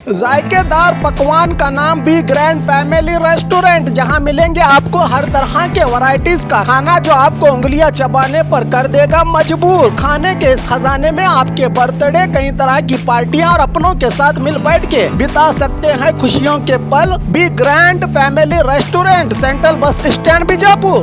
जायकेदार पकवान का नाम भी ग्रैंड फैमिली रेस्टोरेंट, जहां मिलेंगे आपको हर तरह के वैरायटीज का खाना जो आपको उंगलियां चबाने पर कर देगा मजबूर। खाने के इस खजाने में आपके बर्थडे, कई तरह की पार्टियां और अपनों के साथ मिल बैठ के बिता सकते हैं खुशियों के पल। भी grand family restaurant, central bus stand Bijapur.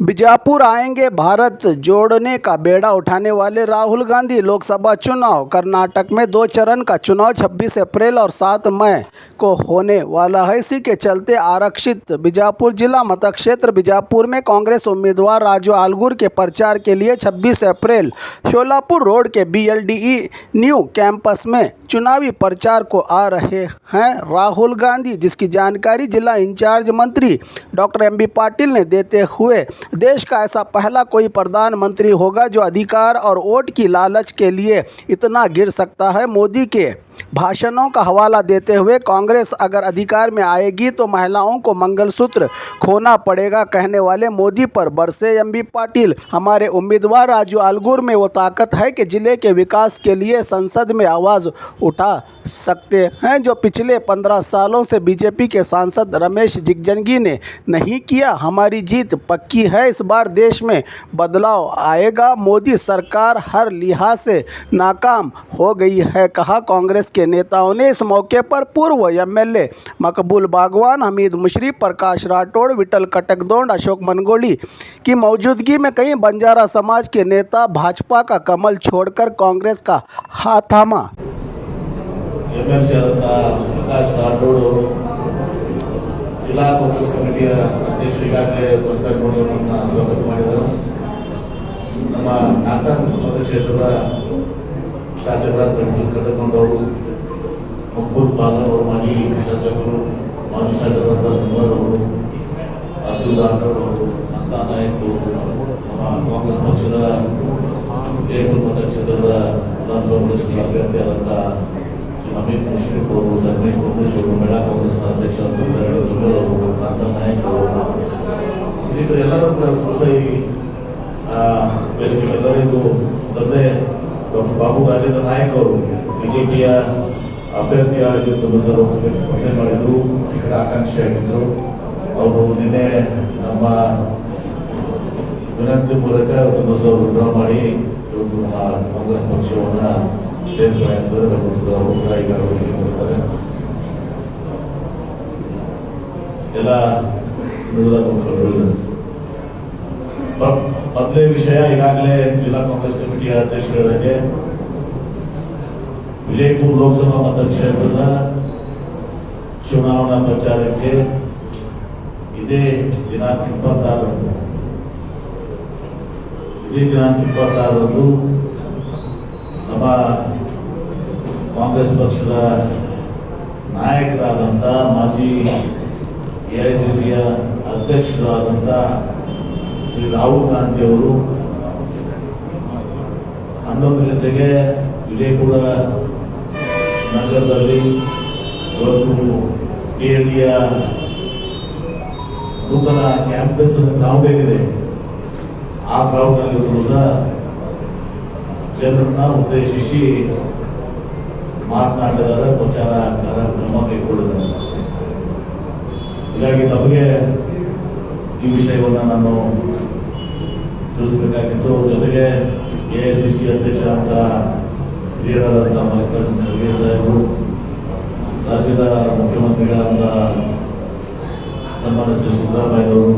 Bijapur आएंगे भारत जोड़ने का बेड़ा उठाने वाले राहुल गांधी। लोकसभा चुनाव, कर्नाटक में 2 चरण का चुनाव 26 अप्रैल और 7 मई को होने वाला है। इसी के चलते आरक्षित बीजापुर जिला मतक्षेत्र बीजापुर में कांग्रेस उम्मीदवार राजू आलगुर के प्रचार के लिए 26 अप्रैल शोलापुर रोड के BLDE न्यू कैंपस में चुनावी प्रचार को आ रहे हैं राहुल गांधी, जिसकी जानकारी जिला इंचार्ज मंत्री डॉक्टर MB पाटिल ने देते हुए देश का ऐसा पहला कोई प्रधानमंत्री होगा जो अधिकार और वोट की लालच के लिए इतना गिर सकता है। मोदी के भाषणों का हवाला देते हुए कांग्रेस अगर अधिकार में आएगी तो महिलाओं को मंगलसूत्र खोना पड़ेगा कहने वाले मोदी पर बरसे MB पाटिल। हमारे उम्मीदवार राजू आलगुर में वो ताकत है कि जिले के विकास के लिए संसद में आवाज़ उठा सकते हैं, जो पिछले 15 सालों से बीजेपी के सांसद रमेश जिगजंगी ने नहीं किया। हमारी जीत पक्की है, इस बार देश में बदलाव आएगा। मोदी सरकार हर लिहाज से नाकाम हो गई है, कहा। कांग्रेस के नेताओं ने इस मौके पर पूर्व MLA मकबूल बागवान, हमीद मुशर्रफ, प्रकाश राठौड़, विठल कटकदोंड, अशोक मनगोली की मौजूदगी में कई बंजारा समाज के नेता भाजपा का कमल छोड़कर कांग्रेस का हाथ थामा। प्रकाश राठौड़ जिला कांग्रेस कमिटिಯ ಅಧ್ಯಕ್ಷ ಈಗಾಗಲೇ ಪ್ರಕಟಣೆಯನ್ನು ಸ್ವಾಗತ ಮಾಡಿದರು. ನಮ್ಮ ನಾಟಕ ಕ್ಷೇತ್ರದ ಶಾಸಕರಾದ ಕರೆದುಕೊಂಡವರು ಮಕ್ಬೂಲ್ ಬಾಗನ್ ಅವರು, ಮಾಜಿ ಶಾಸಕರು, ಮಾಜಿ ಶಾಸಕರಾದ ಸುಂದರ್ ಅವರು, ಅಬ್ದುಲ್ ರಾಠೋಡ್ ಅವರು, ಅಂತ ನಾಯಕರು, ನಮ್ಮ ಕಾಂಗ್ರೆಸ್ ಪಕ್ಷದ ಜಯಪುರ ಮತಕ್ಷೇತ್ರದ ವಿಧಾನಸಭಾ ಕ್ಷೇತ್ರದ ಅಭ್ಯರ್ಥಿಯಾದಂಥ ಹಮೀದ್ ಮುಶ್ರೀಫ್ ಅವರು, ಧರ್ಮೇಶ್ ಕಾಂಗ್ರೆಸ್ ಅವರು, ಮಹಿಳಾ ಕಾಂಗ್ರೆಸ್ನ ಅಧ್ಯಕ್ಷ ಅವರು, ಅಂತ ನಾಯಕರು, ಎಲ್ಲರೂ ಕೂಡ ಪ್ರೋತ್ಸಾಹಿ ಎಲ್ಲರಿಗೂ ಮೊದಲೇ ಡಾಕ್ಟರ್ ಬಾಬು ರಾಜೇಂದ್ರ ನಾಯಕ್ ಅವರು ಬಿಜೆಪಿಯ ಅಭ್ಯರ್ಥಿಯಾಗಿ ಲೋಕಸಭೆ ಸ್ಪರ್ಧೆ ಮಾಡಿದ್ರು, ಈ ಕಡೆ ಆಕಾಂಕ್ಷಿಯಾಗಿದ್ದರು. ಅವರು ನಿನ್ನೆ ನಮ್ಮ ವಿನಂತಿ ಮೂಲಕ ವಿಡ್ರಾ ಮಾಡಿ ಇವತ್ತು ನಮ್ಮ ಕಾಂಗ್ರೆಸ್ ಪಕ್ಷವನ್ನು ಸೇರ್ಪಡೆ ಆಗ್ತಾರೆ. ಎಲ್ಲ ಮೊದಲೇ ವಿಷಯ, ಈಗಾಗಲೇ ಜಿಲ್ಲಾ ಕಾಂಗ್ರೆಸ್ ಕಮಿಟಿಯ ಅಧ್ಯಕ್ಷರಿಗೆ ವಿಜಯಪುರ ಲೋಕಸಭಾ ಮತಕ್ಷೇತ್ರದ ಚುನಾವಣಾ ಪ್ರಚಾರಕ್ಕೆ ಇದೇ ದಿನಾಂಕ 26ರಂದು ನಮ್ಮ ಕಾಂಗ್ರೆಸ್ ಪಕ್ಷದ ನಾಯಕರಾದಂಥ ಮಾಜಿ AICCಯ ಅಧ್ಯಕ್ಷರಾದಂಥ ಶ್ರೀ ರಾಹುಲ್ ಗಾಂಧಿ ಅವರು 11 ಗಂಟೆಗೆ ವಿಜಯಪುರ ನಗರದಲ್ಲಿ ಇವತ್ತು KLDಯ ನೂತನ ಕ್ಯಾಂಪಸ್ ಗ್ರೌಂಡ್ ಏನಿದೆ ಆ ಗ್ರೌಂಡ್ನಲ್ಲಿ ಸಹ ಜನರನ್ನ ಉದ್ದೇಶಿಸಿ ಮಾತನಾಡಿದರೆ ಪ್ರಚಾರ ಕಾರ್ಯಕ್ರಮ ಕೈಗೊಳ್ಳಿದ್ದಾರೆ. ಹೀಗಾಗಿ ನಮಗೆ ಈ ವಿಷಯವನ್ನು ನಾನು ತಿಳಿಸಬೇಕಾಗಿತ್ತು. ಜೊತೆಗೆ AICC ಅಧ್ಯಕ್ಷರಾದ ಹಿರಿಯರಾದಂಥ ಮಲ್ಲಿಕಾರ್ಜುನ ಖರ್ಗೆ ಸಾಹೇಬರು, ರಾಜ್ಯದ ಮುಖ್ಯಮಂತ್ರಿಗಳಾದ ಸನ್ಮಾನ್ಯ ಶ್ರೀ ಸಿದ್ದರಾಮಯ್ಯವರು,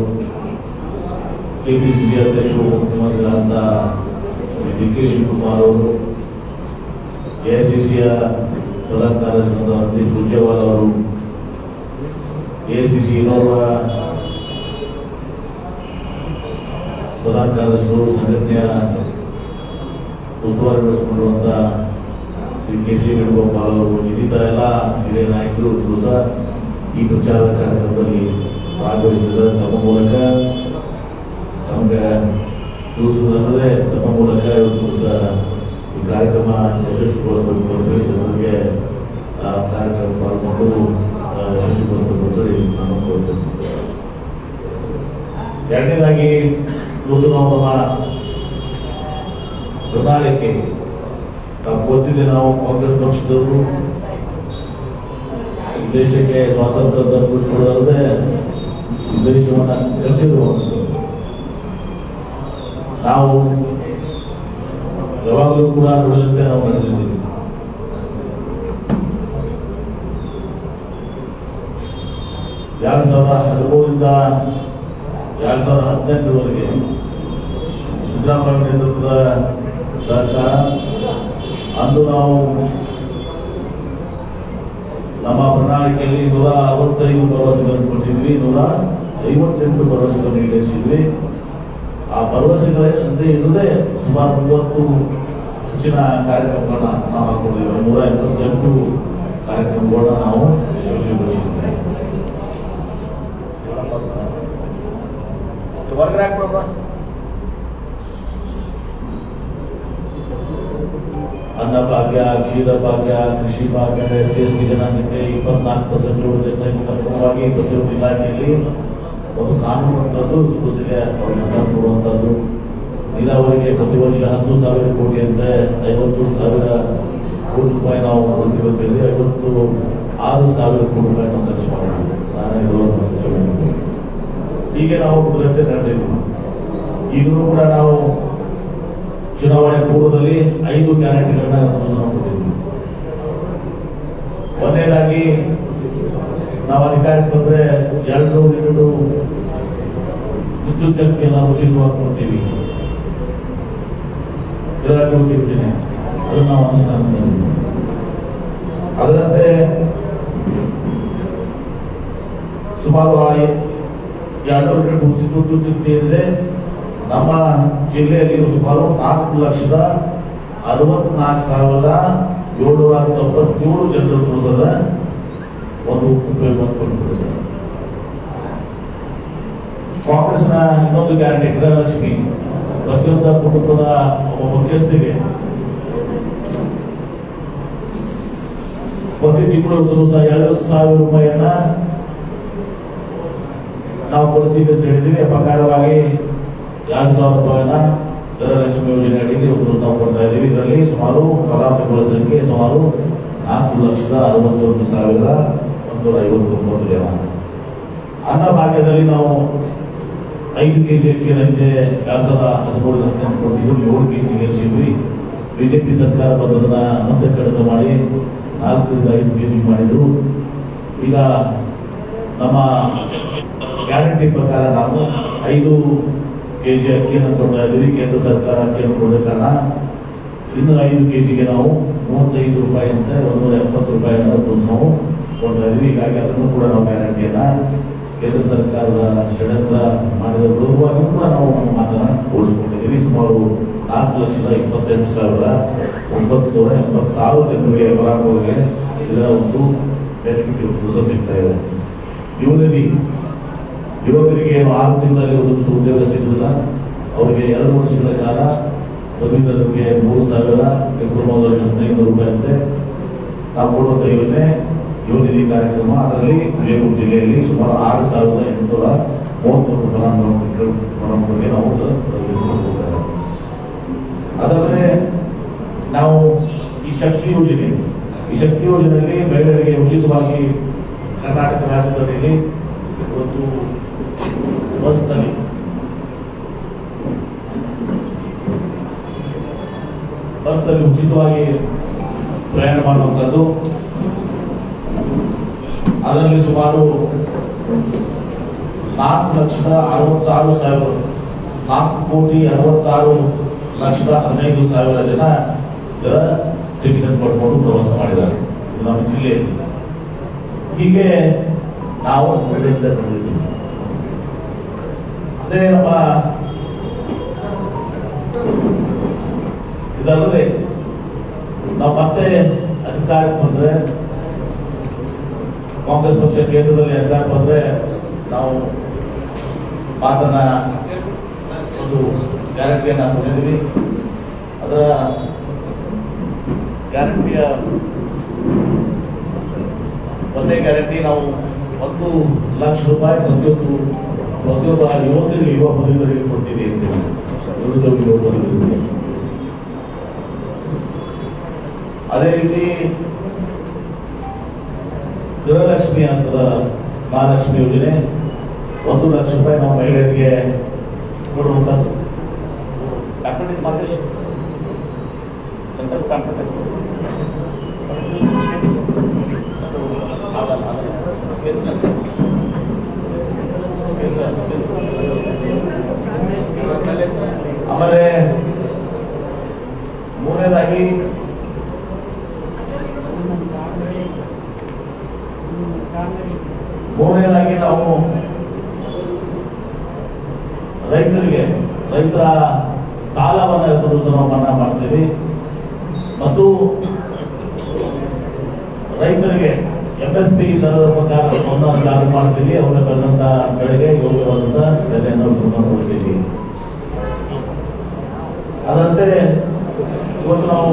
KPCC ಅಧ್ಯಕ್ಷರು ಮುಖ್ಯಮಂತ್ರಿಗಳಾದ DK ಶಿವಕುಮಾರ್ ಅವರು, AICCಯ ಪ್ರಧಾನ ಕಾರ್ಯದರ್ಶಿಯಾದ ರಣದೀಪ್ ಸುರ್ಜೇವಾಲಾ ಅವರು, AICC ಇನ್ನೋರ್ವ ಪ್ರಧಾನ ಕಾರ್ಯದರ್ಶಿಗಳು, ಸಂಘಟನೆಯ ಉಸ್ತುವಾರಿ ವಹಿಸಿಕೊಂಡಿರುವಂಥ ಶ್ರೀ KC ವೇಣುಗೋಪಾಲ್ ಅವರು, ಇನ್ನಿತರ ಎಲ್ಲ ಹಿರಿಯ ನಾಯಕರು ಸಹ ಈ ಪ್ರಚಾರದ ಕಾರ್ಯಕ್ರಮದಲ್ಲಿ ಭಾಗವಹಿಸಿದ್ದಾರೆ. ತಮ್ಮ ಮೂಲಕ ನಮಗೆ ತಿಳಿಸುವುದಲ್ಲದೆ ತಮ್ಮ ಮೂಲಕ ಇವತ್ತು ಸಹ ಈ ಕಾರ್ಯಕ್ರಮ ಯಶಸ್ವಿಗೊಳಿಸಬೇಕು ಅಂತೇಳಿ ಜನರಿಗೆ ಕಾರ್ಯಕ್ರಮ ಪಾಲ್ಗೊಂಡು ಯಶಸ್ವಿಗೊಳಿಸಬೇಕು ಅಂತೇಳಿ ನಾನು ಕೋರ್ತೇನೆ. ಎರಡನೇದಾಗಿ ಇವತ್ತು ನಾವು ನಮ್ಮ ಪ್ರಣಾಳಿಕೆ ತಾವು ಗೊತ್ತಿದೆ, ನಾವು ಕಾಂಗ್ರೆಸ್ ಪಕ್ಷದವರು ದೇಶಕ್ಕೆ ಸ್ವಾತಂತ್ರ್ಯ ತಲುಪಿಸಿಕೊಳ್ಳದೆ ದೇಶವನ್ನು ಕಟ್ಟಿರುವಂಥದ್ದು. ನಾವು ಯಾವಾಗಲೂ ಕೂಡ ನುಡಿದಂತೆ ನಾವು ನಡೆದಿದ್ದೀವಿ. 2013ರಿಂದ 2018ರವರೆಗೆ ಸಿದ್ದರಾಮಯ್ಯ ನೇತೃತ್ವದ ಸರ್ಕಾರ, ಅಂದು ನಾವು ನಮ್ಮ ಪ್ರಣಾಳಿಕೆಯಲ್ಲಿ 165 ಭರವಸೆಗಳನ್ನು ಕೊಟ್ಟಿದ್ವಿ, 158 ಭರವಸೆಗಳನ್ನು ಈಡೇರಿಸಿದ್ವಿ. ಆ ಭರವಸೆಗಳಂತೆ ಇಲ್ಲದೆ ಸುಮಾರು 30 ಹೆಚ್ಚಿನ ಕಾರ್ಯಕ್ರಮಗಳನ್ನ ನಾವು ಹಾಕೊಂಡಿದ್ದೇವೆ. 158 ಕಾರ್ಯಕ್ರಮಗಳನ್ನ ನಾವು ಯಶಸ್ವಿಗೊಳಿಸಿದ್ದೇವೆ. ಅನ್ನಭಾಗ್ಯ, ಕ್ಷೀರಭಾಗ್ಯ, ಕೃಷಿ ಭಾಗ್ಯ, SC/ST ಜನಾಂಗಕ್ಕೆ 24% ಜನಸಂಖ್ಯೆಗೆ ಅನುಗುಣವಾಗಿ ಪ್ರತಿಯೊಂದು ಇಲಾಖೆಯಲ್ಲಿ ಒಂದು ಕಾನೂನು ಅಂತದ್ದು ಕುಸಿಗೆ ಅವರನ್ನು ಕೊಡುವಂಥದ್ದು. ನೀರಾವರಿಗೆ ಪ್ರತಿ ವರ್ಷ 10,000 ಕೋಟಿ ಅಂತೆ 50,000 ಕೋಟಿ ರೂಪಾಯಿ ನಾವು ಕೊಡ್ತೀವಿ. 56,000 ಕೋಟಿ ರೂಪಾಯಿ ನಾವು ಖರ್ಚು ಮಾಡೋಣ. ಹೀಗೆ ನಾವು ಕುರಿತಂತೆ ನಡೆದಿದ್ದೀವಿ. ಈಗಲೂ ಕೂಡ ನಾವು ಚುನಾವಣೆ ಪೂರ್ವದಲ್ಲಿ 5 ಗ್ಯಾರಂಟಿಗಳನ್ನ ಕೊಟ್ಟಿದ್ವಿ. ಒಂದನೇದಾಗಿ ನಾವು ಅಧಿಕಾರಕ್ಕೆ ಬಂದ್ರೆ 200 ಯೂನಿಟ್ ವಿದ್ಯುತ್ ಶಕ್ತಿಯನ್ನು ಉಚಿತವಾಗಿ ಕೊಡ್ತೀವಿ. ಗೃಹಜ್ಯೋತಿ ಯೋಜನೆ ಅದನ್ನು ನಾವು ಅನುಷ್ಠಾನ ಮಾಡಿದ್ದೀವಿ. ಅದರಂತೆ ಸುಮಾರು 200 ಯೂನಿಟ್ ಉಚಿತ ವಿದ್ಯುತ್ ಶಕ್ತಿ ಇದೆ. ನಮ್ಮ ಜಿಲ್ಲೆಯಲ್ಲಿ ಸುಮಾರು 4,64,797 ಜನರು ಸಹ ಒಂದು ಉಪಯೋಗ ಪಡೆದುಕೊಂಡಿದ್ದಾರೆ. ಕಾಂಗ್ರೆಸ್ನ ಇನ್ನೊಂದು ಗ್ಯಾರಂಟಿ ಗೃಹಲಕ್ಷ್ಮಿ, ಪ್ರತಿಯೊಂದು ಕುಟುಂಬದ ಒಬ್ಬ ಮುಖ್ಯಸ್ಥಿಗೆ ಪ್ರತಿ ತಿಂಗಳು ಸಹ 70,000 ರೂಪಾಯಿಯನ್ನ ನಾವು ಕೊಡ್ತೀವಿ ಅಂತ ಹೇಳಿದ್ವಿ. ಪ್ರಕಾರವಾಗಿ 2,000 ರೂಪಾಯಿನ ಗೃಹಲಕ್ಷ್ಮಿ ಯೋಜನೆ ಅಡಿಯಲ್ಲಿ ನಾವು ಕೊಡ್ತಾ ಇದ್ದೀವಿ. ಇದರಲ್ಲಿ ಸುಮಾರು ಫಲಾನುಭವಿಗಳ ಸಂಖ್ಯೆ ಸುಮಾರು 4,61,159 ಜನ. ಅನ್ನಭಾಗ್ಯದಲ್ಲಿ ನಾವು 5 ಕೆಜಿ ಅಕ್ಕಿಯಂತೆ 2013 ಕೊಟ್ಟಿದ್ದು 7 ಕೆಜಿ ಏರಿಸಿದ್ವಿ. ಬಿಜೆಪಿ ಸರ್ಕಾರ ಬಂದದನ್ನ ಮತ್ತೆ ಕಡಿತ ಮಾಡಿ 4ರಿಂದ 5 ಕೆಜಿ ಮಾಡಿದ್ರು. ಈಗ ನಮ್ಮ ಗ್ಯಾರಂಟಿ ಪ್ರಕಾರ ನಾವು 5 ಕೆಜಿ ಅಕ್ಕಿಯನ್ನು ಕೊಡ್ತಾ ಇದ್ದೀವಿ. ಕೇಂದ್ರ ಸರ್ಕಾರ ಅಕ್ಕಿಯನ್ನು ಕೊಡೋ ಕಾರಣ ಇನ್ನು 5 ಕೆಜಿಗೆ ನಾವು 35 ರೂಪಾಯಿ ಅಂತ 170 ರೂಪಾಯಿಯನ್ನು ನಾವು ಕೊಡ್ತಾ ಇದ್ದೀವಿ. ಹೀಗಾಗಿ ಅದನ್ನು ಕೂಡ ನಾವು ಗ್ಯಾರಂಟಿಯನ್ನ ಕೇಂದ್ರ ಸರ್ಕಾರದ ಷಡ್ಯಂತ್ರ ಮಾಡಿದ ವಿರೋಧವಾಗಿ ಕೂಡ ನಾವು ನಮ್ಮ ಮಾತನ್ನ ಉಳಿಸಿಕೊಂಡಿದ್ದೀವಿ. ಸುಮಾರು 4,28,986 ಜನರಿಗೆ ಫಲಾನುಭವಿಗಳಿಗೆ ಇದರ ಒಂದು ಬೆನಿಫಿಟ್ ಸಿಗ್ತಾ ಇದೆ. ಯುವಕರಿಗೆ 6 ತಿಂಗಳಲ್ಲಿ ಒಂದು ಉದ್ಯೋಗ ಸಿಗಲಿಲ್ಲ, ಅವರಿಗೆ 2 ವರ್ಷಗಳ ಕಾಲ ಪದವೀಧರರಿಗೆ 3,000, ಡಿಪ್ಲೊಮಾದವರಿಗೆ 1500 ರೂಪಾಯಿ ಅಂತೆ ನಾವು ಕೊಡುವಂಥ ಯೋಜನೆ ಯುವನಿಧಿ ಕಾರ್ಯಕ್ರಮ. ಅದರಲ್ಲಿ ವಿಜಯಪುರ ಜಿಲ್ಲೆಯಲ್ಲಿ ಸುಮಾರು 6,831 ಫಲಾನುಭವಿಗಳಿಗೆ ನಾವು ಕೊಡ್ತಾರೆ. ಅದಲ್ಲದೆ ನಾವು ಈ ಶಕ್ತಿ ಯೋಜನೆಯಲ್ಲಿ ಮಹಿಳೆಯರಿಗೆ ಉಚಿತವಾಗಿ ಕರ್ನಾಟಕ ರಾಜ್ಯದಲ್ಲಿ ಒಂದು ಬಸ್ನಲ್ಲಿ ಉಚಿತವಾಗಿ ಪ್ರಯಾಣ ಮಾಡುವಂಥದ್ದು. ಅದರಲ್ಲಿ ಸುಮಾರು 4,66,15,000 ಜನ ಇದರ ಟಿಕೆಟ್ ಪಡ್ಕೊಂಡು ಪ್ರವಾಸ ಮಾಡಿದ್ದಾರೆ ನಮ್ಮ ಜಿಲ್ಲೆಯಲ್ಲಿ. ಹೀಗೆ ನಾವು ನೋಡಿದ್ದೀವಿ. ಅದೇ ನಮ್ಮ ಇದಲ್ಲದೆ ನಾವು ಮತ್ತೆ ಅಧಿಕಾರಕ್ಕೆ ಬಂದ್ರೆ, ಕಾಂಗ್ರೆಸ್ ಪಕ್ಷ ಕೇಂದ್ರದಲ್ಲಿ ಅಧಿಕಾರಕ್ಕೆ ಬಂದ್ರೆ ನಾವು ಮಾತನ್ನ ಒಂದು ಗ್ಯಾರಂಟಿಯನ್ನು ಕೊಟ್ಟಿದ್ದೀವಿ. ಅದರ ಗ್ಯಾರಂಟಿಯ ಒಂದೇ ಗ್ಯಾರಂಟಿ ನಾವು 1 ಲಕ್ಷ ರೂಪಾಯಿ ಪ್ರತಿಯೊಬ್ಬ ಯುವಕರಿಗೆ, ಯುವ ಪದವೀಧರಿಗೆ ಕೊಡ್ತೀವಿ ಅಂತೇಳಿ ನಿರುದ್ಯೋಗಿ ಯುವ ಪದವೀಧರಿಗೆ. ಅದೇ ರೀತಿ ಗೃಹಲಕ್ಷ್ಮಿ ಅಂತದ ಮಹಾಲಕ್ಷ್ಮಿ ಯೋಜನೆ 1 ಲಕ್ಷ ರೂಪಾಯಿ ನಾವು ಮಹಿಳೆಯರಿಗೆ ಕೊಡುವಂಥದ್ದು. ಕಾಂಪಿಟೇಟಿವ್ ಮಾರ್ಕೆಟ್ ಸೆಂಟ್ರಲ್ ಕಾಂಪಿಟೇಟಿವ್ ಆಮೇಲೆ ಮೂರನೇದಾಗಿ ನಾವು ರೈತರ ಸಾಲವನ್ನು ನಾವು ಮನ್ನಾ ಮಾಡ್ತೀವಿ ಮತ್ತು ರೈತರಿಗೆ MSP ದರದ ಪ್ರಕಾರ ಚಾಲು ಮಾಡ್ತೀವಿ. ಅವರ ಬೆಳೆದಂತ ಬೆಳೆಗೆ ಯೋಗ್ಯವಾದಂತ ಬೆಲೆಯನ್ನು ಕೊಡ್ತೀವಿ. ಅದರಂತೆ ಇವತ್ತು ನಾವು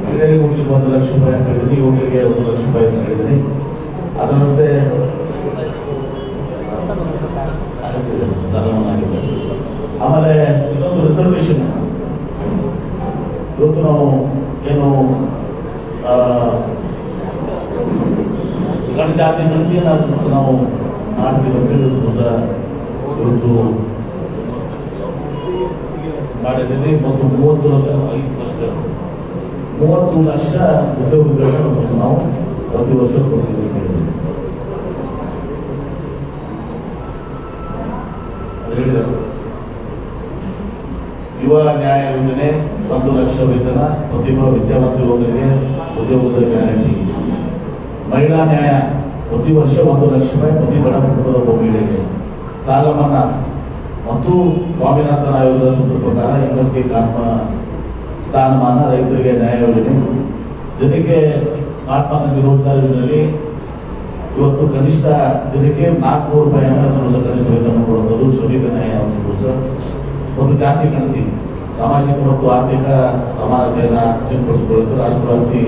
ಮಹಿಳೆಯರಿಗೆ 1 ಲಕ್ಷ ರೂಪಾಯಿ ಅಂತ ಹೇಳಿದ್ರಿ, ಯುವಕರಿಗೆ 1 ಲಕ್ಷ ರೂಪಾಯಿ ಅಂತ ಹೇಳಿದ್ರಿ. ಅದರಂತೆ ಆಮೇಲೆ ಇನ್ನೊಂದು ರಿಸರ್ವೇಶನ್ ಇವತ್ತು ನಾವು ಏನು ಗಂಡ ಜಾತಿ ಮಂದಿ ನಾವು ಮಾಡ್ತೀವಿ ಅಂತ ಹೇಳಿ ಇವತ್ತು ಮಾಡಿದ್ದೀವಿ. ಮತ್ತು 30 ಲಕ್ಷ ಉದ್ಯೋಗಗಳನ್ನು ನಾವು ಪ್ರತಿ ವರ್ಷ ಕೊಡ್ತೀವಿ. ಯುವ ನ್ಯಾಯ ಯೋಜನೆ 1 ಲಕ್ಷ ವೇತನ ಪ್ರತಿಭಾ ವಿದ್ಯಾವಂತ ಯುವಕರಿಗೆ ಉದ್ಯೋಗದ ಗ್ಯಾರಂಟಿ. ಮಹಿಳಾ ನ್ಯಾಯ ಪ್ರತಿ ವರ್ಷ 1 ಲಕ್ಷ ರೂಪಾಯಿ ಪ್ರತಿ ಬಡ ಕುಟುಂಬದ ಮಹಿಳೆಗೆ ಸಾಲ ಮನ್ನಾ ಮತ್ತು ಸ್ವಾಮಿನಾಥನ್ ಆಯೋಗದ ಸೂತ್ರ ಪ್ರಕಾರ MSK ಸ್ಥಾನಮಾನ ರೈತರಿಗೆ ನ್ಯಾಯ ಯೋಜನೆ ಜೊತೆಗೆ ಮಹಾತ್ಮ ಗಾಂಧಿ ರೋಜ್ಗಾರ್ ಯೋಜನೆಯಲ್ಲಿ ಇವತ್ತು ಕನಿಷ್ಠ ದಿನಕ್ಕೆ 400 ರೂಪಾಯಿ ಕನಿಷ್ಠ ವೇತನ ಕೊಡುವಂಥದ್ದು ಶ್ರಮಿಕ ನ್ಯಾಯ ಒಂದು ಜಾತಿ ಗಣತಿ ಸಾಮಾಜಿಕ ಮತ್ತು ಆರ್ಥಿಕ ಸಮಾನತೆಯನ್ನು ಹೆಚ್ಚುಪಡಿಸಿಕೊಳ್ಳಲು ರಾಷ್ಟ್ರವ್ಯಾಪಿ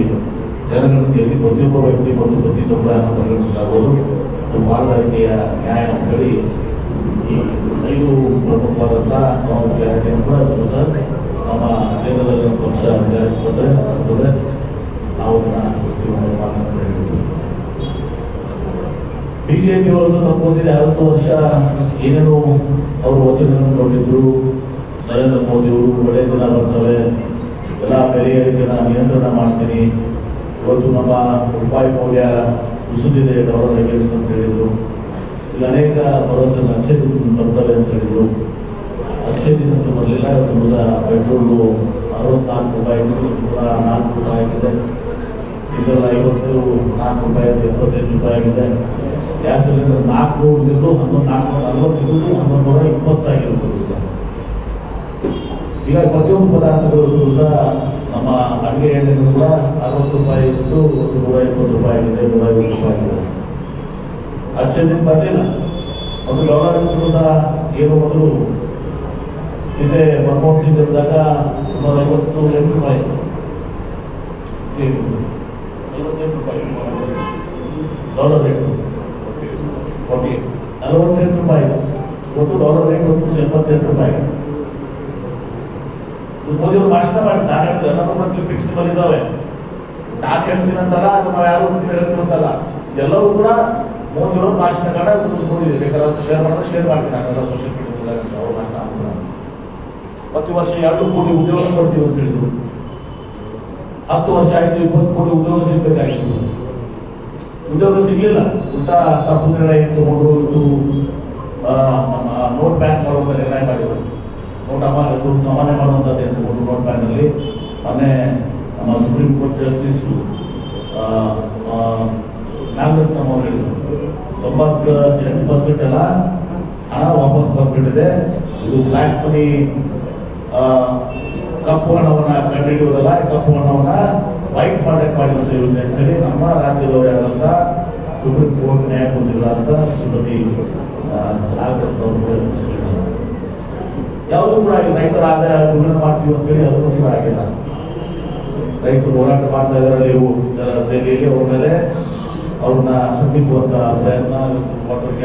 ಜನಗಣತಿಯಲ್ಲಿ ಪ್ರತಿಯೊಬ್ಬ ವ್ಯಕ್ತಿ ಮತ್ತು ಪ್ರತಿ ಸಮುದಾಯವನ್ನು ಪರಿಗಣಿಸಲಾಗುವುದು. ಪಾಲುದಾರಿಕೆಯ ನ್ಯಾಯ ಅಂತ ಹೇಳಿ ಈ 5 ಪ್ರಮುಖವಾದಂತಹ ಕಾಂಗ್ರೆಸ್ ಗ್ಯಾರಂಟಿಯನ್ನು ಕೂಡ ನಮ್ಮ ಕೇಂದ್ರದಲ್ಲಿ ಪಕ್ಷ ಜಾರಿಗೆ ನಾವು ಬಿಜೆಪಿ ಅವರನ್ನು ತಪ್ಪೋದಿದೆ. 60 ವರ್ಷ ಏನೇನು ಅವರು ವಚನಗಳನ್ನು ಕೊಟ್ಟಿದ್ರು. ನರೇಂದ್ರ ಮೋದಿ ಅವರು ಒಳ್ಳೆಯ ದಿನ ಬರ್ತವೆ, ಎಲ್ಲ ಬೆಲೆ ಏರಿಕೆನ ನಿಯಂತ್ರಣ ಮಾಡ್ತೀನಿ, ಇವತ್ತು ನಮ್ಮ ರೂಪಾಯಿ ಮೌಲ್ಯ ಕುಸಿದಿದೆ, ಡಾಲರ್ ಅಗೇನ್ಸ್ಟ್ ಅಂತ ಹೇಳಿದ್ರು. ಇಲ್ಲಿ ಅನೇಕ ಭರವಸೆ ಅಕ್ಷಯ ಬರ್ತವೆ ಅಂತ ಹೇಳಿದ್ರು. ಅಕ್ಷಯ ದಿನ ಬರಲಿಲ್ಲ. ಇವತ್ತು ಪೆಟ್ರೋಲು 64 ರೂಪಾಯಿ 104 ರೂಪಾಯಿ ಆಗಿದೆ. ಡೀಸೆಲ್ 54 ರೂಪಾಯಿ 75 ರೂಪಾಯಿ ಆಗಿದೆ. ಗ್ಯಾಸ್ ಸಿಲಿಂಡರ್ 400 ಇದ್ದು 440 ಇದ್ದು 1120 ಆಗಿರುತ್ತದೆ ಸರ್. ಈಗ ಪ್ರತಿಯೊಂದು ಪದಾರ್ಥಗಳು ಸಹ ನಮ್ಮ ಅಡುಗೆ ಎಣ್ಣೆಗೂ ಕೂಡ 60 ರೂಪಾಯಿ ಇದ್ದು 120 ರೂಪಾಯಿ ಆಗಿದೆ, 150 ರೂಪಾಯಿ ಆಗಿದೆ. ಅಕ್ಷಯದಿಂದ ಬರಲಿಲ್ಲ. ಒಂದು ಡಾಲರ್ ಸಹ ಏನು ಮೊದಲು ಇದೆ ಮನಮೋಹನ್ ಸಿಂಗ್ ಇದ್ದಾಗ 158 ರೂಪಾಯಿ 58 ರೂಪಾಯಿ ಡಾಲರ್ ರೇಟ್ 48 ರೂಪಾಯಿ. ಇವತ್ತು ಡಾಲರ್ ರೇಟ್ 78 ರೂಪಾಯಿ. ಮೋದಿ ಅವರು ಭಾಷಣ ಮಾಡಿ ನಾನು ಹೇಳಿದ್ರೆ ನನ್ನ ಫಿಕ್ಸ್ ಬಂದಿದ್ದಾವೆ. ನಾನು ಹೇಳ್ತೀನಂತಲ್ಲ, ಅದು ನಾವು ಯಾರು ಹೇಳ್ತೀವಂತಲ್ಲ, ಎಲ್ಲರೂ ಕೂಡ ಮೋದಿ ಅವರು ಭಾಷಣಗಳನ್ನ ಮುಗಿಸ್ಕೊಂಡಿದ್ದೀವಿ. ಬೇಕಾದ್ರೆ ಶೇರ್ ಮಾಡಿದ್ರೆ ಶೇರ್ ಮಾಡ್ತೀನಿ, ನಾನೆಲ್ಲ ಸೋಷಿಯಲ್ ಮೀಡಿಯಾದಾಗ ಅವ್ರ ಭಾಷಣ ಆಗ್ತದೆ. ಪ್ರತಿ ವರ್ಷ 2 ಕೋಟಿ ಉದ್ಯೋಗ ಕೊಡ್ತೀವಿ ಅಂತ ಹೇಳಿದ್ರು. 10 ವರ್ಷ ಆಯ್ತು, 20 ಕೋಟಿ ಉದ್ಯೋಗ ಸಿಗ್ಬೇಕಾಗಿತ್ತು. ಉದ್ಯೋಗ ಸಿಗ್ಲಿಲ್ಲ. ಉಲ್ಟಾ ತಪ್ಪು ನಿರ್ಣಯ ತಗೊಂಡು ಇದು ನೋಟ್ ಬ್ಯಾನ್ ಮಾಡುವಂತ ನಿರ್ಣಯ ಮಾಡಿದ್ರು. ನೋಟ್ ಅಮಾನ್ಯ ಮಾಡುವಂಥದ್ದು ಎಂದುಕೊಂಡು ನೋಟ್ ಬ್ಯಾನ್ ಅಲ್ಲಿ ಮೊನ್ನೆ ನಮ್ಮ ಸುಪ್ರೀಂ ಕೋರ್ಟ್ ಜಸ್ಟಿಸ್ ನಾಗರತ್ನ ಅವರು ಹೇಳಿದ್ರು 98% ಎಲ್ಲ ಹಣ ವಾಪಸ್ ಬಂದ್ಬಿಟ್ಟಿದೆ. ಇದು ಬ್ಲ್ಯಾಕ್ ಮನಿ ಕಪ್ಪು ಹಣವನ್ನ ಕಂಡುಹಿಡಿಯುವುದಲ್ಲ, ಕಪ್ಪು ಹಣವನ್ನ ವೈಟ್ ಮಾಡಕ್ಕೆ ಮಾಡಿದಂತ ಯೋಜನೆ ಅಂತ ಹೇಳಿ ನಮ್ಮ ರಾಜ್ಯದವರಾದಂತ ಸುಪ್ರೀಂ ಕೋರ್ಟ್ ನ್ಯಾಯಮೂರ್ತಿಗಳಾದಂತ ಶ್ರೀಮತಿ ನಾಗರತ್ನ ಅವರು ಯಾವುದೂ ಕೂಡ ರೈತರ ಆದಾಯ ದುರ್ಗಣ ಮಾಡ್ತೀವಿ ಅಂತ ಹೇಳಿ ಅದನ್ನು ಕೂಡ ಆಗಿಲ್ಲ. ರೈತರು ಹೋರಾಟ ಮಾಡ್ತಾ ಇದ್ದಾರೆ ದೆಹಲಿಯಲ್ಲಿ. ಅವ್ರ ಮೇಲೆ ಅವ್ರನ್ನ ಹತ್ತಿಕ್ಕುವಂತ ಪ್ರಯತ್ನ, ವಾಟರ್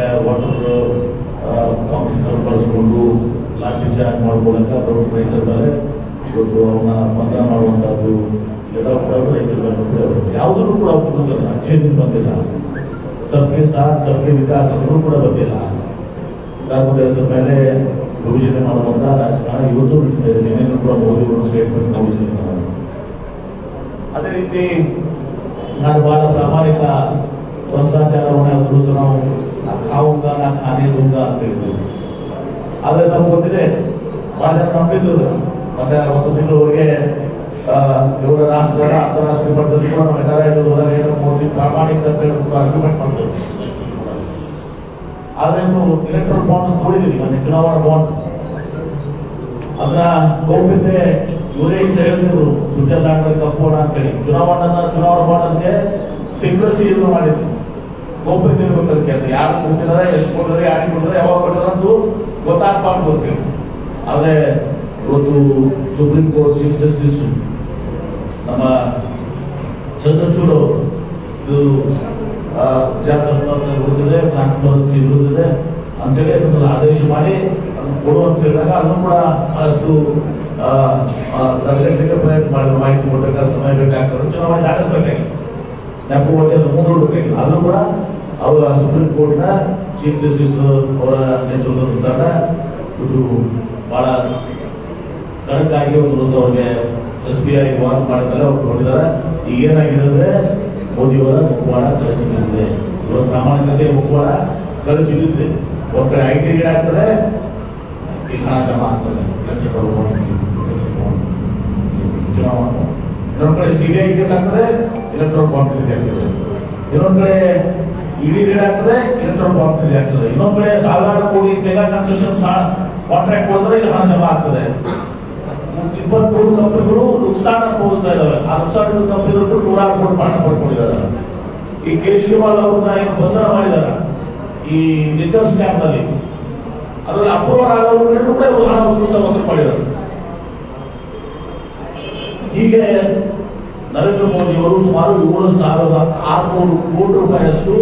ಕೌನ್ಸಿಲರ್ ಬಳಸಿಕೊಂಡು ಲಾಠಿ ಚಾರ್ಜ್ ಮಾಡ್ಕೊಳ್ಳಂತ ರೈತರ ಮೇಲೆ ಇವತ್ತು ಅವ್ರನ್ನ ಬಂಧನ ಮಾಡುವಂತಹದ್ದು ಎಲ್ಲ ಕೂಡ ಮಾಡೋದು ರೈತರ ಮೇಲೆ ಯಾವುದೂ ಕೂಡ ಒಪ್ಪಿಸಲ್ಲ, ಅಚ್ಚೇದಿನ ಬಂದಿಲ್ಲ. ಸಬ್ಕೆ ಸಾಥ್ ಸಬ್ಕೆ ವಿಕಾಸ್ ಅನ್ನೂ ಕೂಡ ಬಂದಿಲ್ಲ. ಕಾರ್ಮಿಕ ಹೆಸರ ಮೇಲೆ ವಿಭಜನೆ ಮಾಡುವಂತ ರಾಜಕಾರಣ ಇವತ್ತು ನಿನ್ನೆ ಕೂಡ ಮೋದಿ ಅವರು ಸ್ಟೇಟ್ಮೆಂಟ್ ನೋಡಿದ್ದೀನಿ ನಾನು. ಅದೇ ರೀತಿ ನಾನು ಬಹಳ ಪ್ರಾಮಾಣಿಕ ಭ್ರಷ್ಟಾಚಾರವನ್ನು ಎದುರಿಸಿ ನಾವು ಖಾನೆ ದುಂಗ ಅಂತ ಹೇಳ್ತೀವಿ. ಆದ್ರೆ ನಮ್ಗೆ ಗೊತ್ತಿದೆ, ಬಹಳ ಜನ ನಂಬಿದ್ರು. ಮತ್ತೆ ಒಂದು ತಿಂಗಳವರೆಗೆ ಇವರ ರಾಷ್ಟ್ರದ ಅಂತಾರಾಷ್ಟ್ರೀಯ ಮಟ್ಟದಲ್ಲಿ ಕೂಡ ನಮ್ಮ ನರೇಂದ್ರ ಮೋದಿ ಪ್ರಾಮಾಣಿಕ ಅಂತ ಹೇಳ್ಬಿಟ್ಟು ಆರ್ಗ್ಯುಮೆಂಟ್ ಮಾಡಿದ್ರು. ಆದ್ರೆ ಇಲೆಕ್ಟ್ರಲ್ ಬಾಂಡ್ಸ್ ನೋಡಿದೀವಿ, ಮೊನ್ನೆ ಚುನಾವಣಾ ಬಾಂಡ್ ಅದನ್ನ ಗೌಪ್ಯತೆ ಇವರೇ ಅಂತ ಹೇಳಿದ್ರು, ಸ್ವಿಟ್ಜರ್ಲ್ಯಾಂಡ್ ಕಪ್ಪೋಣ ಅಂತ ಹೇಳಿ ಚುನಾವಣಾ ಬಾಂಡ್ ಅಂದ್ರೆ ಸೀಕ್ರೆಸಿ ಇದು ಮಾಡಿದ್ರು. ಗೌಪ್ಯತೆ ಇರ್ಬೇಕಂತ ಕೇಳಿದ್ರೆ ಯಾರು ಕೊಡ್ತಿದ್ದಾರೆ, ಎಷ್ಟು ಕೊಡ್ತಾರೆ, ಯಾರಿಗೆ ಕೊಡ್ತಾರೆ, ಯಾವಾಗ ಕೊಡ್ತಾರೆ ಅಂತ ಗೊತ್ತಾಗ್ಬಾರ್ದು ಗೊತ್ತಿಲ್ಲ. ಆದ್ರೆ ಇವತ್ತು ಸುಪ್ರೀಂ ಕೋರ್ಟ್ ಚೀಫ್ ಜಸ್ಟಿಸ್ ನಮ್ಮ ಚಂದ್ರಚೂಡ್ ಅವರು ಇದು ಪ್ರಜಾಸತ್ತಾತ್ಮಕ ವಿರುದ್ಧದೆ, ಟ್ರಾನ್ಸ್ಪರೆನ್ಸಿ ವಿರುದ್ಧದೆ ಅಂತೇಳಿ ಅದನ್ನು ಆದೇಶ ಮಾಡಿ ಅದನ್ನು ಕೊಡುವಂತ ಹೇಳಿದಾಗ ಅದನ್ನು ಕೂಡ ಅಷ್ಟು ತಡೆಗಟ್ಟಲಿಕ್ಕೆ ಪ್ರಯತ್ನ ಮಾಡಿದ್ರು. ಮಾಹಿತಿ ಕೊಡಬೇಕಾದ್ರೆ ಸಮಯ ಬೇಕಾಗ್ತದೆ, ಚುನಾವಣೆ ದಾಟಿಸಬೇಕಾಗಿತ್ತು, ನೆಪವೊಟ್ಟೆಲ್ಲ ಮುಂದೂಡಬೇಕಾಗಿಲ್ಲ. ಆದ್ರೂ ಕೂಡ ಅವರ ಸುಪ್ರೀಂ ಕೋರ್ಟ್ನ ಚೀಫ್ ಜಸ್ಟಿಸ್ ಅವರ ನೇತೃತ್ವದ ತಂಡ ಇದು ಬಹಳ ಕಡಕ್ಕಾಗಿ ಒಂದು ಅವ್ರಿಗೆ SBI ವಾಕ್ ಮಾಡಿದ್ರೆ ಅವ್ರು ನೋಡಿದ್ದಾರೆ. ಈಗ ಏನಾಗಿದೆ ಅಂದ್ರೆ ಮೋದಿಯವರ ಮುಖವಾಡ ಕಳಚಿದೆ, ಇವರ ಪ್ರಾಮಾಣಿಕತೆ ಮುಖವಾಡ ಕಳಚಿದೆ. ಒಂದ್ ಕಡೆ IT ರೇಡ್ ಆಗ್ತದೆ, ಈ ಹಣ ಜಮಾ ಆಗ್ತದೆ, ಚುನಾವಣೆ. ಇನ್ನೊಂದ್ ಕಡೆ CBI ಕೇಸ್ ಆಗ್ತದೆ, ಎಲೆಕ್ಟ್ರಲ್ ಬಾಂಡ್ ಖರೀದಿ ಆಗ್ತದೆ. ಇನ್ನೊಂದ್ ಕಡೆ ED ರೇಡ್ ಆಗ್ತದೆ, ಎಲೆಕ್ಟ್ರಲ್ ಬಾಂಡ್ ಖರೀದಿ ಆಗ್ತದೆ. ಇನ್ನೊಂದ್ ಕಡೆ ಸಾವಿರಾರು ಕೋಟಿ ಮೆಗಾ ಕನ್ಸ್ಟ್ರಕ್ಷನ್ ಕಾಂಟ್ರಾಕ್ಟ್ ಹೋದ್ರೆ ಇಲ್ಲಿ ಹಣ ಜಮಾ ಆಗ್ತದೆ. 23 ಕಂಪನಿಗಳು ನುಕ್ಸಾನ ಅನುಭವಿಸ್ತಾ ಇದಾವೆ. ಆ ನುಕ್ಸಾನ ಕಂಪನಿಗಳು 106 ಕೋಟಿ ಹಣ ಪಡ್ಕೊಂಡಿದ್ದಾರೆ. ಈ ಕೇಜ್ರಿವಾಲ್ ಅವ್ರನ್ನ ಏನು ಬಂಧನ ಮಾಡಿದಾರ ಈ ಲಿಕ್ಕರ್ ಸ್ಕ್ಯಾಮ್ ನಲ್ಲಿ, ಅದ್ರಲ್ಲಿ ಅಪ್ರೂವಲ್ ಆಗೋರು ಕೂಡ ಹಣ ವಸೂಲು ಮಾಡಿದ್ದಾರೆ. ಹೀಗೆ ನರೇಂದ್ರ ಮೋದಿ ಅವರು ಸುಮಾರು 7,600 ಕೋಟಿ ರೂಪಾಯಿಯಷ್ಟು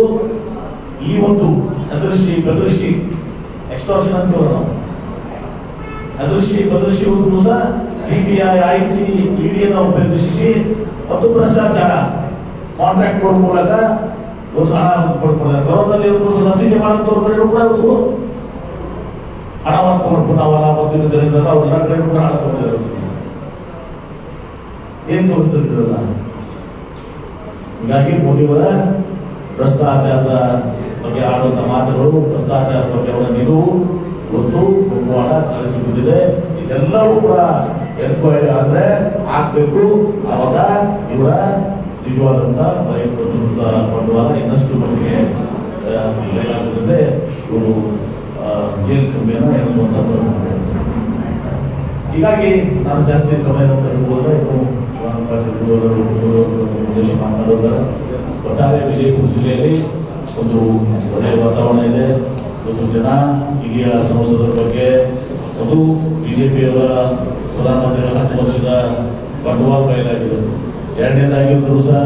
ಈ ಒಂದು ಬೆದರಿಸಿ ಎಕ್ಸ್ಟಾರ್ಷನ್ ಅಂತೀವಲ್ಲ ನಾವು, ಬದಲಿಸಿ ಒಂದು ಸಹ CBI, IT, ED ನಾವು ಬೆದರಿಸಿ ಮತ್ತು ಭ್ರಷ್ಟಾಚಾರ ಕಾಂಟ್ರಾಕ್ಟ್ ಕೊಡೋ ಮೂಲಕ ಒಂದು ಹಣ ಪಡ್ಕೊಂಡಿದ್ದಾರೆ. ಕೊರೋನಾದಲ್ಲಿ ಲಸಿಕೆ ಮಾಡುವಂತವ್ರ ಕೂಡ ಅವರು ಹಣವನ್ನು ತಗೊಂಡು ನಾವಲ್ಲ ಮತ್ತು ಇದರಿಂದ ಅವರೆಲ್ಲ ಕಡೆ ಕೂಡ ಹಣ ತಗೊಂಡಿದ್ದಾರೆ. ಏನ್ ತೋರಿಸ್ತಿರಲ್ಲ. ಹೀಗಾಗಿ ಮೋದಿಯವರ ಭ್ರಷ್ಟಾಚಾರದ ಬಗ್ಗೆ ಆಡುವಂತ ಮಾತುಗಳು, ಭ್ರಷ್ಟಾಚಾರದ ಬಗ್ಗೆ ಅವರ ನಿಲುವು ಇವತ್ತು ಮುಖವಾಡ ಕಳಿಸಿಬಿಟ್ಟಿದೆ. ಇದೆಲ್ಲವೂ ಕೂಡ ಎನ್ಕ್ವೈರಿ ಆದ್ರೆ ಆಗ್ಬೇಕು. ಅವಾಗ ಇವರ ನಿಜವಾದಂತ ಬಂಡವಾಳ ಇನ್ನಷ್ಟು ಮಟ್ಟಿಗೆ ಏನಾಗುತ್ತದೆ, ಇವರು ಜೈಲ್ ಕಮ್ಮಿಯನ್ನು ಎನಿಸುವಂತ ಪರಿಸ್ಥಿತಿ. ಹೀಗಾಗಿ ನಾನು ಜಾಸ್ತಿ ಸಮಯ ತೆಗೆದುಕೊಂಡ್ರೆ ಮಾತನಾಡೋದಾರೆ. ಒಟ್ಟಾರೆ ವಿಜಯಪುರ ಜಿಲ್ಲೆಯಲ್ಲಿ ಒಂದು ಒಳ್ಳೆಯ ವಾತಾವರಣ ಇದೆ. ಒಂದು ಜನ ಇಲ್ಲಿಯ ಸಂಸದರ ಬಗ್ಗೆ ಒಂದು ಬಿಜೆಪಿಯವರ ಪ್ರಧಾನಮಂತ್ರಿಗಳ 10 ವರ್ಷದ ಬಂಡವಾಳ ಬಯಲಾಗಿದೆ. ಎರಡನೇದಾಗಿದ್ದರೂ ಸಹ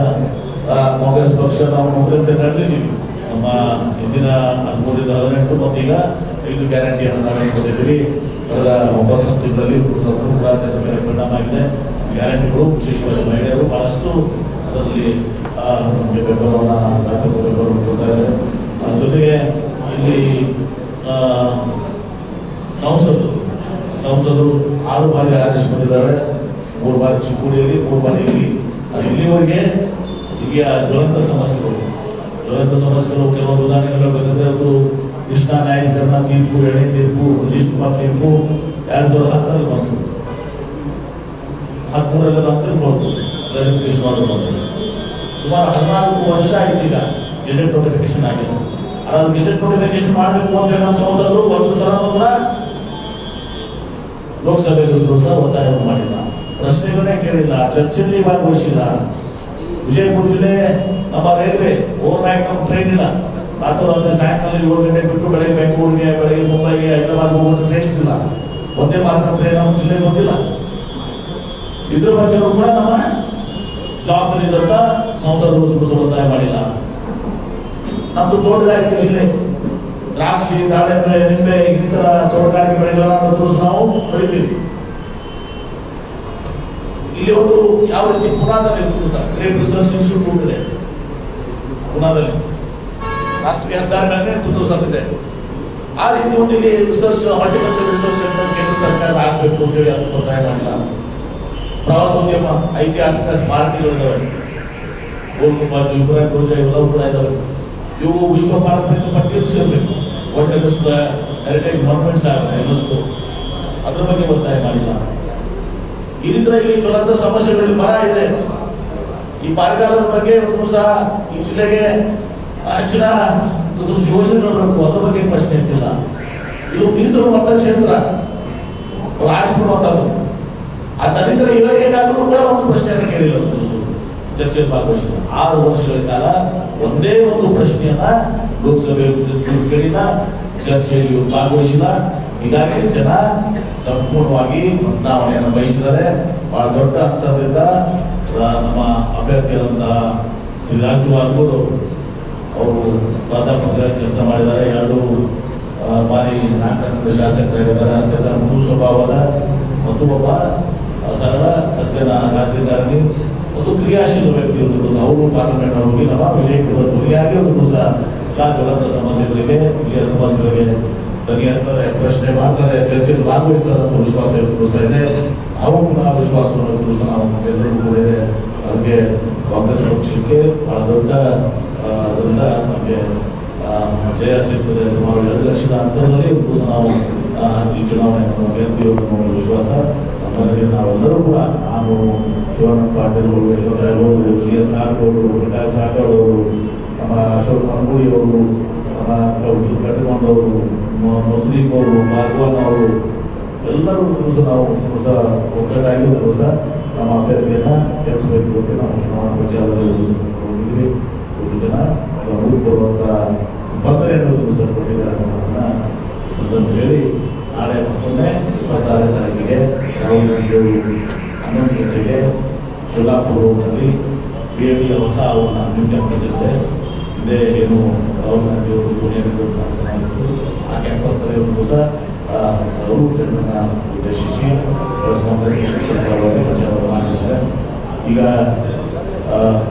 ಕಾಂಗ್ರೆಸ್ ಪಕ್ಷ ನಾವು ನೋಡಿದಂತೆ ನಡೆದಿದ್ದೀವಿ. ನಮ್ಮ ಹಿಂದಿನ 13-18 ಮತ್ತು ಈಗ 5 ಗ್ಯಾರಂಟಿಯನ್ನು ನಾವು ಕೊಟ್ಟಿದ್ದೀವಿ. ಕಳೆದ 9 ತಿಂಗಳಲ್ಲಿ ಕೂಡ ಜನರ ಮೇಲೆ ಪರಿಣಾಮ ಆಗಿದೆ. ಗ್ಯಾರಂಟಿಗಳು ವಿಶೇಷವಾಗಿ ಮಹಿಳೆಯರು ಬಹಳಷ್ಟು ಅದರಲ್ಲಿ ನಮಗೆ ಬೆಂಬಲವನ್ನು ಕೊಡ್ತಾರೆ. ಅದ್ರ ಜೊತೆಗೆ ಇಲ್ಲಿ ಸಂಸದರು 6 ಬಾರಿ ಆದೇಶ ಬಂದಿದ್ದಾರೆ. 3 ಬಾರಿ ಚಿಕ್ಕೋಡಿಯಲ್ಲಿ, 3 ಬಾರಿ ಇಲ್ಲಿ. ಇಲ್ಲಿವರೆಗೆ ಈಗ ಜ್ವಲಂತ ಸಮಸ್ಯೆಗಳು ಕೆಲವೊಂದು ಉದಾಹರಣೆಗಳು ಬಂದಿದೆ. ಅದು ಕೃಷ್ಣಾ ನ್ಯಾಯಾಧೀಕರಣ ತೀರ್ಪು, ಎಣ್ಣೆ ತೀರ್ಪು, ರಜೀಶ್ ಕುಮಾರ್ ತೀರ್ಪು 2010ರಲ್ಲಿ ಬಂತು. 13ರಲ್ಲಿ ಬಂತು ಸುಮಾರು 14 ವರ್ಷ ಆಗಿದೆ. ಈಗ ಗೆಜೆಟ್ ನೋಟಿಫಿಕೇಶನ್ ಆಗಿದೆ. ಅದನ್ನು ಗೆಜೆಟ್ ನೋಟಿಫಿಕೇಶನ್ ಮಾಡಬೇಕು ಅಂತ ನಮ್ಮ ಸಂಸದರು ಒಂದು ಸಲ ಕೂಡ ಲೋಕಸಭೆಗೂ ಸಹ ಒತ್ತಾಯವನ್ನು ಮಾಡಿಲ್ಲ, ಪ್ರಶ್ನೆಗಳನ್ನೇ ಕೇಳಿಲ್ಲ, ಚರ್ಚೆಯಲ್ಲಿ ಭಾಗವಹಿಸಿಲ್ಲ. ವಿಜಯಪುರ ಜಿಲ್ಲೆ ನಮ್ಮ ರೈಲ್ವೆ ಓವರ್ ನೈಟ್ ನಮ್ಮ ಟ್ರೈನ್ ಇಲ್ಲ. ರಾತ್ರಿ ಸಾಯಂಕಾಲ 7 ಗಂಟೆಗೆ ಬಿಟ್ಟು ಬೆಳಗ್ಗೆ ಬೆಂಗಳೂರಿಗೆ, ಬೆಳಗ್ಗೆ ಮುಂಬೈಗೆ, ಹೈದರಾಬಾದ್ ಹೋಗುವಂತ ಟ್ರೈನ್ಸ್ ಇಲ್ಲ. ಒಂದೇ ಮಾತ್ರ ಟ್ರೈನ್ ನಮ್ಮ ಜಿಲ್ಲೆಗೆ ಬಂದಿಲ್ಲ. ಇದ್ರ ಬಗ್ಗೆ ಕೂಡ ನಮ್ಮ ಜವಾಬ್ದಾರಿ ಇದ್ದಂತ ಸಂಸದರು ಒತ್ತಾಯ ಮಾಡಿಲ್ಲ. ನಮ್ದು ತೋಟಗಾರಿಕೆ ಜಿಲ್ಲೆ, ದ್ರಾಕ್ಷಿ, ದಾಳಿಂಬೆ, ನಿಂಬೆ ಇನ್ನಿತರ ತೋಟಗಾರಿಕೆ ಬೆಳೆಗಳನ್ನ ನಾವು ಬೆಳಿತೀವಿ. ಇಲ್ಲಿ ಒಂದು ಯಾವ ರೀತಿ ಪುನಾದಲ್ಲಿ ಇರ್ತದೆ ಸರ್, ಗ್ರೇಟ್ ರಿಸರ್ಚ್ ಇನ್ಸ್ಟಿಟ್ಯೂಟ್ ಇದೆ ಪುನಾದಲ್ಲಿ, ರಾಷ್ಟ್ರೀಯ ಹೆದ್ದಾರಿ ಮೇಲೆ ತುಮಕೂರು ಇದೆ. ಆ ರೀತಿ ಒಂದು ಇಲ್ಲಿ ರಿಸರ್ಚ್ ಹಾರ್ಟಿಕಲ್ಚರ್ ರಿಸರ್ಚ್ ಸೆಂಟರ್ ಕೇಂದ್ರ ಸರ್ಕಾರ ಆಗಬೇಕು ಅಂತ ಹೇಳಿ ಅದು ಒತ್ತಾಯ ಮಾಡಿಲ್ಲ. ಪ್ರವಾಸೋದ್ಯಮ, ಐತಿಹಾಸಿಕ ಸ್ಮಾರಕಗಳಿದ್ದಾವೆ, ಗೋಲ್ಗುಂಬ, ಇಬ್ರಾಹಿಂ ಧ್ವಜ ಇವೆಲ್ಲವೂ ಕೂಡ ಇದ್ದಾವೆ. ಇವು ವಿಶ್ವ ಪಾರಂಪರಿಕ ಪಟ್ಟಿಯಲ್ಲಿ ಸೇರಬೇಕು. ವರ್ಲ್ಡ್ ಹೆರಿಟೇಜ್ ಮಾನ್ಯುಮೆಂಟ್ಸ್ ಆಗುತ್ತೆ ಯುನೆಸ್ಕೋ, ಅದ್ರ ಬಗ್ಗೆ ಒತ್ತಾಯ ಮಾಡಿಲ್ಲ. ಈ ರೀತಿ ಇಲ್ಲಿ ಜ್ವಲಂತ ಸಮಸ್ಯೆಗಳಲ್ಲಿ ಮರ ಇದೆ. ಈ ಬರಗಾಲದ ಬಗ್ಗೆ ಒಂದು ಸಹ ಈ ಜಿಲ್ಲೆಗೆ ಹೆಚ್ಚಿನ ಯೋಜನೆ ನೋಡಬೇಕು, ಅದ್ರ ಬಗ್ಗೆ ಪ್ರಶ್ನೆ ಇರ್ತಿಲ್ಲ. ಇದು ಮೀಸಲು ಮತಕ್ಷೇತ್ರ ರಾಜ್ಪುರವಾದದ್ದು, ಆ ದಲಿತರ ಇಲಾಖೆಗಾದರೂ ಕೂಡ ಒಂದು ಪ್ರಶ್ನೆಯನ್ನು ಕೇಳಿಲ್ಲ ಚರ್ಚೆಯಲ್ಲಿ ಭಾಗವಹಿಸಿಲ್ಲ. 6 ವರ್ಷಗಳ ಕಾಲ ಒಂದೇ ಒಂದು ಪ್ರಶ್ನೆಯನ್ನ ಲೋಕಸಭೆ ಕೇಳಿಲ್ಲ, ಚರ್ಚೆಯಲ್ಲಿ ಭಾಗವಹಿಸಿಲ್ಲ. ಹೀಗಾಗಿ ಜನ ಸಂಪೂರ್ಣವಾಗಿ ಬದಲಾವಣೆಯನ್ನು ಬಯಸಿದ್ದಾರೆ. ಬಹಳ ದೊಡ್ಡ ಅಂತರದಿಂದ ನಮ್ಮ ಅಭ್ಯರ್ಥಿಯಾದಂತಹ ಶ್ರೀ ರಾಜು ವಾರ್ಗೂರು ಅವರು ಪ್ರಾಧ್ಯಾಪಕರಾಗಿ ಕೆಲಸ ಮಾಡಿದ್ದಾರೆ. 2 ಬಾರಿ 4 ಶಾಸಕರಾಗಿದ್ದಾರೆ. ಅತ್ಯಂತ ಮೃದು ಸ್ವಭಾವದ ಮತ್ತು ಒಬ್ಬ ಸರಳ ಸಜ್ಜನ ರಾಜಕಾರಣಿ ಮತ್ತು ಕ್ರಿಯಾಶೀಲ ವ್ಯಕ್ತಿ ಒಂದು ಅವರು ಪಾರ್ಲಿಮೆಂಟ್ ಹೋಗಿ ನಮ್ಮ ವಿಜಯಪುರದ ಧ್ವನಿಯಾಗಿ ಒಂದು ಸಹ ಜ್ವಲಂತ ಸಮಸ್ಯೆಗಳಿಗೆ, ಇಲ್ಲಿಯ ಸಮಸ್ಯೆಗಳಿಗೆ ಧ್ವನಿ ಅಂತಾರೆ, ಪ್ರಶ್ನೆ ಮಾಡ್ತಾರೆ, ಚರ್ಚೆಯಲ್ಲಿ ಭಾಗವಹಿಸ್ತಾರೆ ಅಂತ ವಿಶ್ವಾಸ ಸಹ ಇದೆ. ನಾವು ಆ ವಿಶ್ವಾಸವನ್ನು ಸಹ ನಾವು ಎಲ್ಲರಿಗೂ ಕೂಡ ಇದೆ. ಅದಕ್ಕೆ ಕಾಂಗ್ರೆಸ್ ಪಕ್ಷಕ್ಕೆ ಬಹಳ ದೊಡ್ಡ ಅದರಿಂದ ನಮಗೆ ಜಯ ಸಿಗ್ತದೆ. ಸುಮಾರು 2 ಲಕ್ಷದ ಅಂತರದಲ್ಲಿ ನಾವು ಈ ಚುನಾವಣೆಯನ್ನು ಗೆಲ್ತೀವಿ ಅನ್ನೋ ವಿಶ್ವಾಸ ನಮ್ಮಲ್ಲಿ. ನಾವೆಲ್ಲರೂ ಕೂಡ, ನಾನು ಶಿವಣ್ಣ ಪಾಟೀಲ್ ಅವರು, ಯಶವಂತರಾಯರು, CS ನಾಗೌಡರು, ಪ್ರಕಾಶ್ ನಾಗೌಡ್ ಅವರು, ನಮ್ಮ ಅಶೋಕ್ ಮಂಗೂಳಿ ಅವರು, ನಮ್ಮ ಕಟ್ಟಿಕೊಂಡವರು, ಮುಸ್ಲಿಂ ಅವರು, ಭಾಗವಾನ್ ಅವರು, ಎಲ್ಲರೂ ಸಹ ನಾವು ಸಹ ಒಗ್ಗಟ್ಟಾಗಿದ್ದರೂ ಸಹ ನಮ್ಮ ಅಭ್ಯರ್ಥಿಯನ್ನ ಗೆಲ್ಲಿಸಬೇಕು ಅಂತ ನಾವು ಚುನಾವಣಾ ಪ್ರಚಾರದಲ್ಲಿ ಹೋಗಿದ್ವಿ. 1 ಜನ ಅಭೂತಪೂರ್ವಕ ಸ್ಪಂದನೆ ಅನ್ನೋದು ಸಹ ಕೊಟ್ಟಿದ್ದಾರೆ ಅನ್ನೋದನ್ನ ಸಂದರ್ಭ ಹೇಳಿ, ನಾಳೆ ಮತ್ತೊಮ್ಮೆ 26ನೇ ತಾರೀಕಿಗೆ ರಾಹುಲ್ ಗಾಂಧಿ ಅವರು 11 ಗಂಟೆಗೆ ಶೋಲಾಪುರದಲ್ಲಿ BJP ಹೊಸ ಅವನ್ನ ಕ್ಯಾಂಪಸ್ಸಿದೆ. ಇದೇ ಏನು ರಾಹುಲ್ ಗಾಂಧಿ ಅವರು ಸೋನಿಯಾ ಗಾಂಧಿ ಆ ಕ್ಯಾಂಪಸ್ನಲ್ಲಿ ಒಂದು ಸಹ ಅವರು ಜನರನ್ನ ಉದ್ದೇಶಿಸಿ ಪ್ರಚಾರವನ್ನು ಮಾಡಿದ್ದಾರೆ. ಈಗ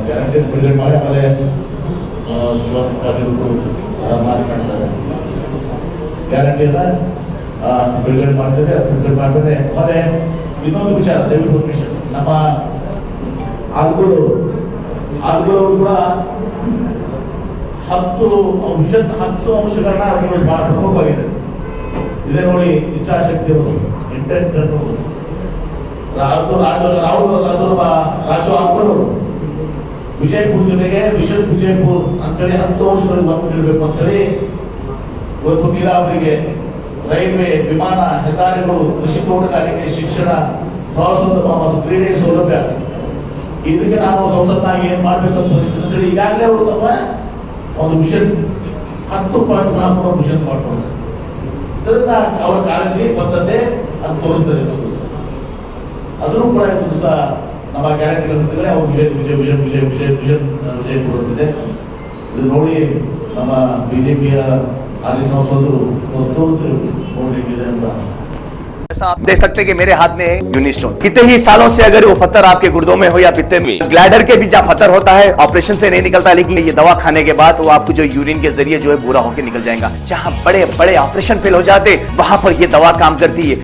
ಗ್ಯಾರಂಟಿ ಬಿಡುಗಡೆ ಮಾಡಿ ಆಮೇಲೆ ಶಿವಣ್ಣ ಪಾಟೀಲ್ ಮಾತನಾಡ್ತಾರೆ. ಗ್ಯಾರಂಟಿಯನ್ನ ಬಿಡುಗಡೆ ಮಾಡ್ತಾರೆ. ಬಿಡುಗಡೆ ಮಾಡ್ತಾರೆ. ಮತ್ತೆ ಇನ್ನೊಂದು ವಿಚಾರ, ದಯವಿಟ್ಟು ಪರ್ಮಿಷನ್, ನಮ್ಮ ಆಲ್ಗೂರು ಕೂಡ 10 ಅಂಶಗಳನ್ನ ಬಹಳ ಪ್ರಮುಖವಾಗಿದೆ. ಇದೇ ನೋಡಿ, ಇಚ್ಛಾಶಕ್ತಿ ಇಂಟೆಂಟ್ ಅನ್ನೋದು ರಾಜು ಆಲ್ಗೂರು ವಿಜಯಪುರ ಜಿಲ್ಲೆಗೆ ವಿಷನ್ ವಿಜಯಪುರ ಅಂತೇಳಿ 10 ಅಂಶಗಳಿಗೆ ಒತ್ತು ನೀಡಬೇಕು ಅಂತೇಳಿ ಇವತ್ತು ನೀರಾವರಿಗೆ, ರೈಲ್ವೆ, ವಿಮಾನ, ಹೆದ್ದಾರಿಗಳು, ಕೃಷಿ, ತೋಟಗಾರಿಕೆ, ಶಿಕ್ಷಣ, ಪ್ರವಾಸೋದ್ಯಮ ಮತ್ತು ಕ್ರೀಡೆ ಸೌಲಭ್ಯ, ಇದಕ್ಕೆ ನಾವು ಸಂಸತ್ನಾಗಿ ಏನ್ ಮಾಡ್ಬೇಕಂತ ಈಗಾಗಲೇ ಅವರು ತಮ್ಮ ಒಂದು ಮಿಷನ್ 10.4 ಮಿಷನ್ ಮಾಡ್ಕೊಂಡು ಇದನ್ನ ಅವರ ಕಾಳಜಿ ಬದ್ಧತೆ ಅಂತ ತೋರಿಸ್ತಾರೆ. ಅದನ್ನು ಕೂಡ ಸಹ ನಮ್ಮ ಗ್ಯಾರಂಟಿಗಳ ಅವ್ರು ವಿಜಯಪುರ ಇದೆ. ಇದು ನೋಡಿ ನಮ್ಮ ಬಿಜೆಪಿಯ ಹಾಲಿ ಸಂಸದರು ತೋರಿಸ್ತಾರೆ ನೋಡ್ಲಿಕ್ಕಿದೆ ಅಂತ. जैसा आप देख सकते हैं कि मेरे हाथ में यूनिस्टोन, कितने ही सालों से अगर वो पत्थर आपके गुर्दों में हो या पित्ते में, ग्लैडर के भी जहाँ पत्थर होता है ऑपरेशन से नहीं निकलता, लेकिन ये दवा खाने के बाद वो आपको जो यूरिन के जरिए जो है पूरा होकर निकल जाएगा। जहाँ बड़े बड़े ऑपरेशन फेल हो जाते वहां पर ये दवा काम करती है।